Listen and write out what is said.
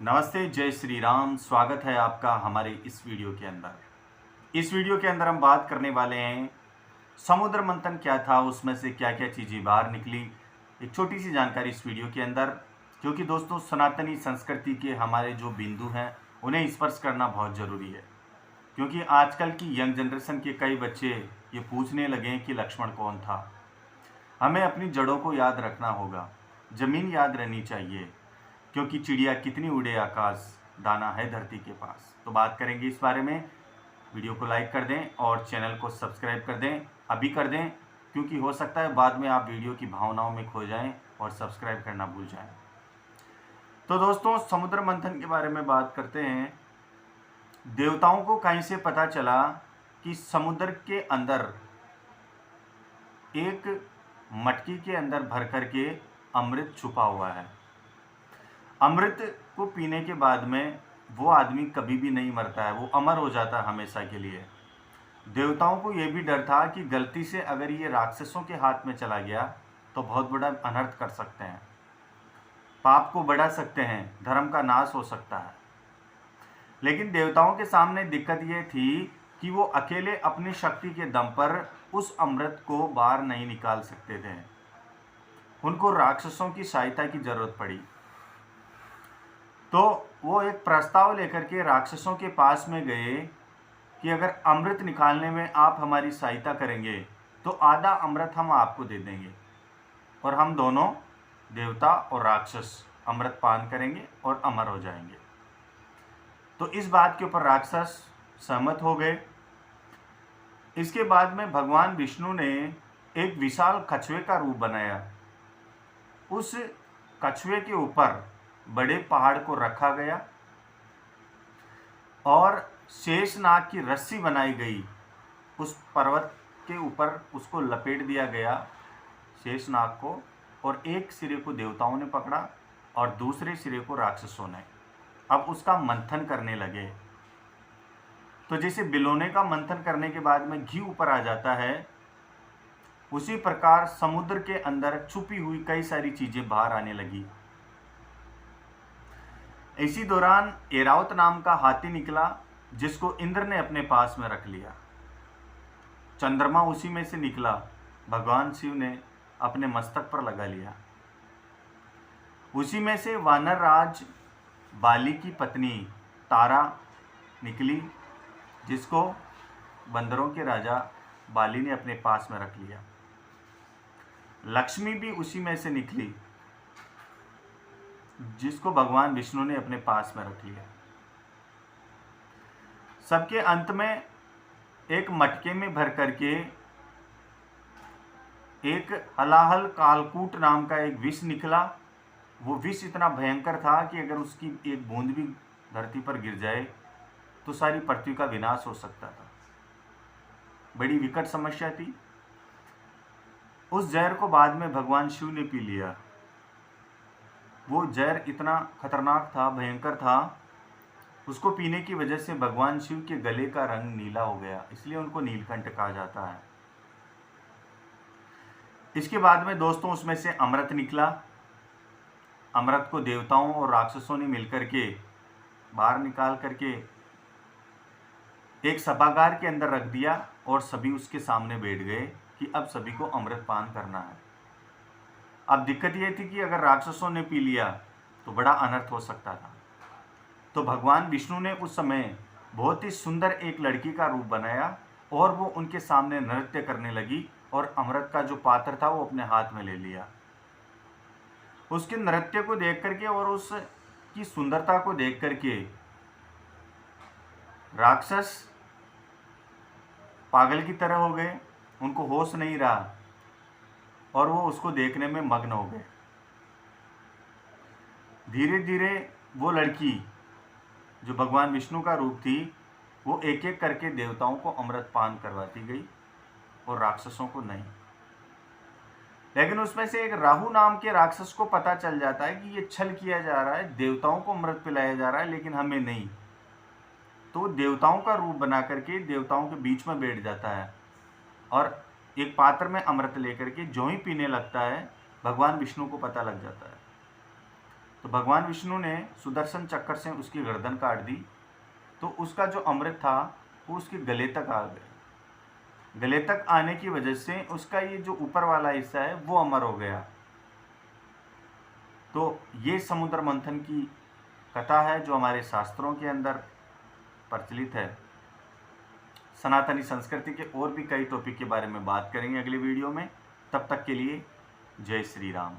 नमस्ते, जय श्री राम। स्वागत है आपका हमारे इस वीडियो के अंदर। इस वीडियो के अंदर हम बात करने वाले हैं समुद्र मंथन क्या था, उसमें से क्या क्या चीज़ें बाहर निकली। एक छोटी सी जानकारी इस वीडियो के अंदर, क्योंकि दोस्तों सनातनी संस्कृति के हमारे जो बिंदु हैं उन्हें स्पर्श करना बहुत ज़रूरी है। क्योंकि आजकल की यंग जनरेशन के कई बच्चे ये पूछने लगे हैं कि लक्ष्मण कौन था। हमें अपनी जड़ों को याद रखना होगा, ज़मीन याद रहनी चाहिए, क्योंकि चिड़िया कितनी उड़े आकाश, दाना है धरती के पास। तो बात करेंगे इस बारे में। वीडियो को लाइक कर दें और चैनल को सब्सक्राइब कर दें, अभी कर दें, क्योंकि हो सकता है बाद में आप वीडियो की भावनाओं में खो जाएं और सब्सक्राइब करना भूल जाएं। तो दोस्तों समुद्र मंथन के बारे में बात करते हैं। देवताओं को कहीं से पता चला कि समुद्र के अंदर एक मटकी के अंदर भर करके अमृत छुपा हुआ है। अमृत को पीने के बाद में वो आदमी कभी भी नहीं मरता है, वो अमर हो जाता है हमेशा के लिए। देवताओं को ये भी डर था कि गलती से अगर ये राक्षसों के हाथ में चला गया तो बहुत बड़ा अनर्थ कर सकते हैं, पाप को बढ़ा सकते हैं, धर्म का नाश हो सकता है। लेकिन देवताओं के सामने दिक्कत ये थी कि वो अकेले अपनी शक्ति के दम पर उस अमृत को बाहर नहीं निकाल सकते थे। उनको राक्षसों की सहायता की जरूरत पड़ी। तो वो एक प्रस्ताव लेकर के राक्षसों के पास में गए कि अगर अमृत निकालने में आप हमारी सहायता करेंगे तो आधा अमृत हम आपको दे देंगे और हम दोनों देवता और राक्षस अमृत पान करेंगे और अमर हो जाएंगे। तो इस बात के ऊपर राक्षस सहमत हो गए। इसके बाद में भगवान विष्णु ने एक विशाल कछुए का रूप बनाया। उस कछुए के ऊपर बड़े पहाड़ को रखा गया और शेषनाग की रस्सी बनाई गई। उस पर्वत के ऊपर उसको लपेट दिया गया शेषनाग को, और एक सिरे को देवताओं ने पकड़ा और दूसरे सिरे को राक्षसों ने। अब उसका मंथन करने लगे। तो जैसे बिलोने का मंथन करने के बाद में घी ऊपर आ जाता है, उसी प्रकार समुद्र के अंदर छुपी हुई कई सारी चीजें बाहर आने लगी। इसी दौरान एरावत नाम का हाथी निकला, जिसको इंद्र ने अपने पास में रख लिया। चंद्रमा उसी में से निकला, भगवान शिव ने अपने मस्तक पर लगा लिया। उसी में से वानर राज बाली की पत्नी तारा निकली, जिसको बंदरों के राजा बाली ने अपने पास में रख लिया। लक्ष्मी भी उसी में से निकली, जिसको भगवान विष्णु ने अपने पास में रख लिया। सबके अंत में एक मटके में भर करके एक हलाहल कालकूट नाम का एक विष निकला। वो विष इतना भयंकर था कि अगर उसकी एक बूंद भी धरती पर गिर जाए तो सारी पृथ्वी का विनाश हो सकता था। बड़ी विकट समस्या थी। उस जहर को बाद में भगवान शिव ने पी लिया। वो जहर इतना खतरनाक था, भयंकर था, उसको पीने की वजह से भगवान शिव के गले का रंग नीला हो गया, इसलिए उनको नीलकंठ कहा जाता है। इसके बाद में दोस्तों उसमें से अमृत निकला। अमृत को देवताओं और राक्षसों ने मिलकर के बाहर निकाल करके एक सभागार के अंदर रख दिया और सभी उसके सामने बैठ गए कि अब सभी को अमृत पान करना है। अब दिक्कत यह थी कि अगर राक्षसों ने पी लिया तो बड़ा अनर्थ हो सकता था। तो भगवान विष्णु ने उस समय बहुत ही सुंदर एक लड़की का रूप बनाया और वो उनके सामने नृत्य करने लगी और अमृत का जो पात्र था वो अपने हाथ में ले लिया। उसके नृत्य को देख करके और उसकी सुंदरता को देख करके राक्षस पागल की तरह हो गए, उनको होश नहीं रहा और वो उसको देखने में मग्न हो गए। धीरे धीरे वो लड़की जो भगवान विष्णु का रूप थी, वो एक एक करके देवताओं को अमृत पान करवाती गई और राक्षसों को नहीं। लेकिन उसमें से एक राहु नाम के राक्षस को पता चल जाता है कि ये छल किया जा रहा है, देवताओं को अमृत पिलाया जा रहा है लेकिन हमें नहीं। तो देवताओं का रूप बना करके देवताओं के बीच में बैठ जाता है और एक पात्र में अमृत लेकर के जो ही पीने लगता है, भगवान विष्णु को पता लग जाता है। तो भगवान विष्णु ने सुदर्शन चक्र से उसकी गर्दन काट दी, तो उसका जो अमृत था वो उसके गले तक आ गया। गले तक आने की वजह से उसका ये जो ऊपर वाला हिस्सा है वो अमर हो गया। तो ये समुद्र मंथन की कथा है जो हमारे शास्त्रों के अंदर प्रचलित है। सनातनी संस्कृति के और भी कई टॉपिक के बारे में बात करेंगे अगले वीडियो में। तब तक के लिए जय श्री राम।